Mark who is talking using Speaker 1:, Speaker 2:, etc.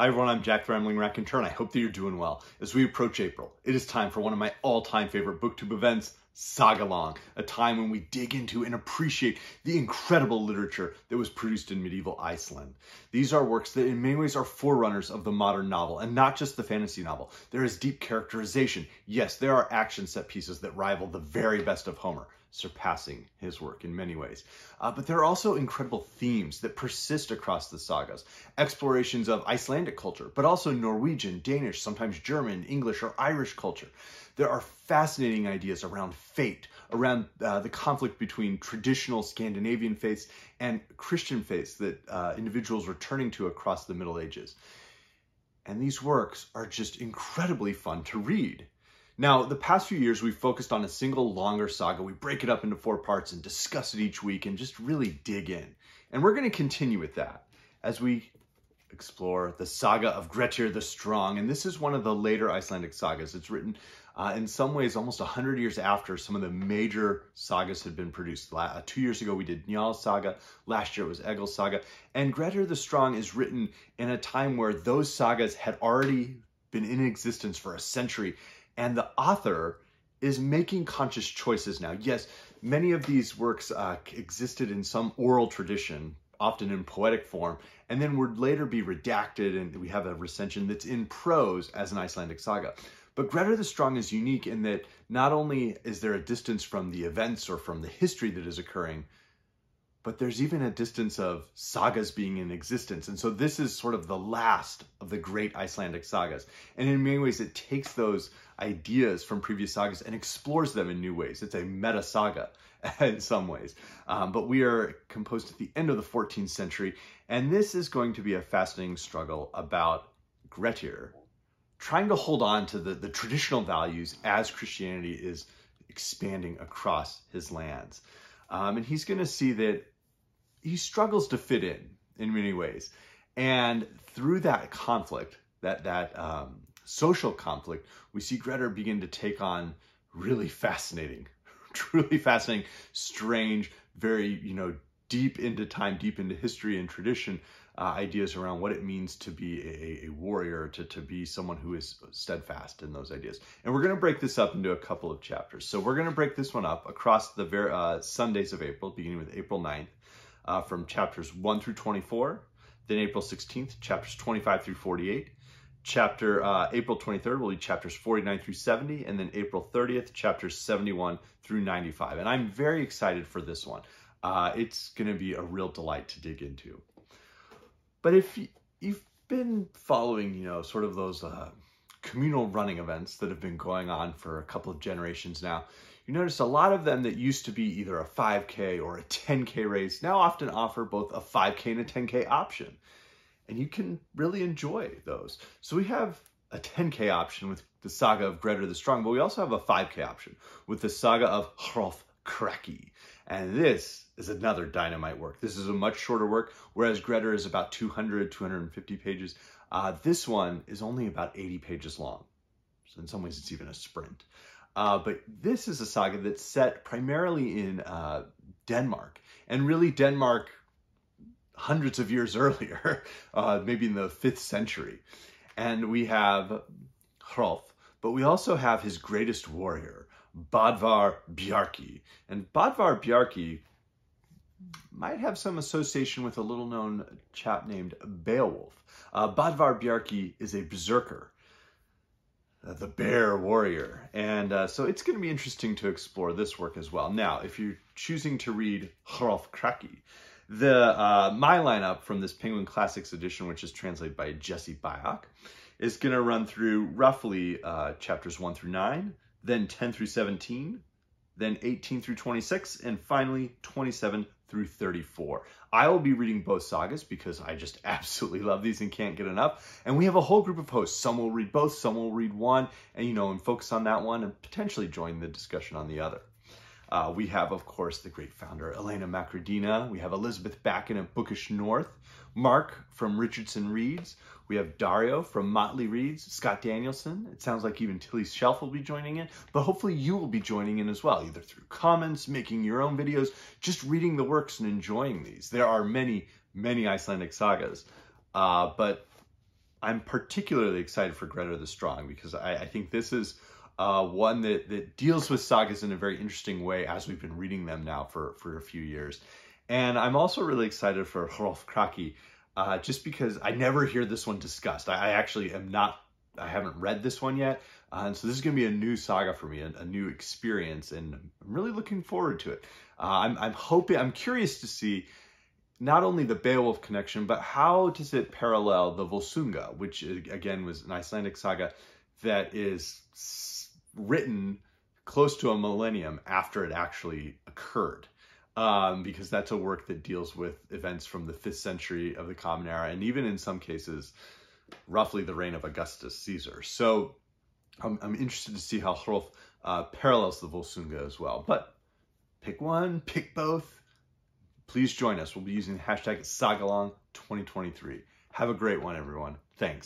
Speaker 1: Hi everyone, I'm Jack the Rambling Raconteur, and I hope that you're doing well. As we approach April, it is time for one of my all-time favorite booktube events, Sagalong, a time when we dig into and appreciate the incredible literature that was produced in medieval Iceland. These are works that in many ways are forerunners of the modern novel, and not just the fantasy novel. There is deep characterization. Yes, there are action set pieces that rival the very best of Homer, surpassing his work in many ways. But there are also incredible themes that persist across the sagas. Explorations of Icelandic culture, but also Norwegian, Danish, sometimes German, English, or Irish culture. There are fascinating ideas around fate, around the conflict between traditional Scandinavian faiths and Christian faiths that individuals were turning to across the Middle Ages. And these works are just incredibly fun to read. Now, the past few years, we've focused on a single longer saga. We break it up into 4 parts and discuss it each week and just really dig in. And we're going to continue with that as we explore the Saga of Grettir the Strong. And this is one of the later Icelandic sagas. It's written in some ways almost 100 years after some of the major sagas had been produced. 2 years ago, we did Njal's Saga. Last year, it was Egil's Saga. And Grettir the Strong is written in a time where those sagas had already been in existence for a century. And the author is making conscious choices now. Yes, many of these works existed in some oral tradition, often in poetic form, and then would later be redacted, and we have a recension that's in prose as an Icelandic saga. But Grettir the Strong is unique in that not only is there a distance from the events or from the history that is occurring, but there's even a distance of sagas being in existence. And so this is sort of the last of the great Icelandic sagas. And in many ways, it takes those ideas from previous sagas and explores them in new ways. It's a meta saga in some ways. But we are composed at the end of the 14th century. And this is going to be a fascinating struggle about Grettir trying to hold on to the traditional values as Christianity is expanding across his lands. And he's going to see that he struggles to fit in many ways. And through that conflict, that social conflict, we see Grettir begin to take on really fascinating, truly fascinating, strange, very, deep into time, deep into history and tradition, ideas around what it means to be a warrior, to be someone who is steadfast in those ideas. And we're going to break this up into a couple of chapters. So we're going to break this one up across the Sundays of April, beginning with April 9th, from chapters 1 through 24, then April 16th, chapters 25 through 48. April 23rd will be chapters 49 through 70, and then April 30th, chapters 71 through 95. And I'm very excited for this one. It's going to be a real delight to dig into. But if you've been following, sort of those communal running events that have been going on for a couple of generations now, you notice a lot of them that used to be either a 5K or a 10K race now often offer both a 5K and a 10K option. And you can really enjoy those. So we have a 10K option with the Saga of Grettir the Strong, but we also have a 5K option with the Saga of Hrolf Kraki. And this is another dynamite work. This is a much shorter work, whereas Grettir is about 200, 250 pages. This one is only about 80 pages long. So in some ways, it's even a sprint. But this is a saga that's set primarily in Denmark. And really Denmark hundreds of years earlier, maybe in the 5th century. And we have Hrolf, but we also have his greatest warrior, Bodvar Bjarki. And Bodvar Bjarki might have some association with a little-known chap named Beowulf. Bodvar Bjarki is a berserker, the bear warrior. And so it's going to be interesting to explore this work as well. Now, if you're choosing to read Hrolf Kraki, my lineup from this Penguin Classics edition, which is translated by Jesse Byock, is going to run through roughly chapters 1 through 9, then 10 through 17, then 18 through 26, and finally 27 through 34. I will be reading both sagas because I just absolutely love these and can't get enough. And we have a whole group of hosts. Some will read both, some will read one, and focus on that one and potentially join the discussion on the other. We have, of course, the great founder, Elena Macrodina. We have Elizabeth Backen of Bookish North, Mark from Richardson Reads. We have Dario from Motley Reads, Scott Danielson. It sounds like even Tilly Shelf will be joining in, but hopefully you will be joining in as well, either through comments, making your own videos, just reading the works and enjoying these. There are many, many Icelandic sagas, but I'm particularly excited for Greta the Strong because I think this is one that deals with sagas in a very interesting way as we've been reading them now for a few years. And I'm also really excited for Hrolf Kraki just because I never hear this one discussed. I actually am not, I haven't read this one yet. And so this is going to be a new saga for me, a new experience, and I'm really looking forward to it. I'm curious to see not only the Beowulf connection, but how does it parallel the Volsunga, which again was an Icelandic saga that is written close to a millennium after it actually occurred. Because that's a work that deals with events from the 5th century of the Common Era, and even in some cases, roughly the reign of Augustus Caesar. So I'm interested to see how Hrolf parallels the Volsunga as well. But pick one, pick both. Please join us. We'll be using the hashtag Sagalong 2023. Have a great one, everyone. Thanks.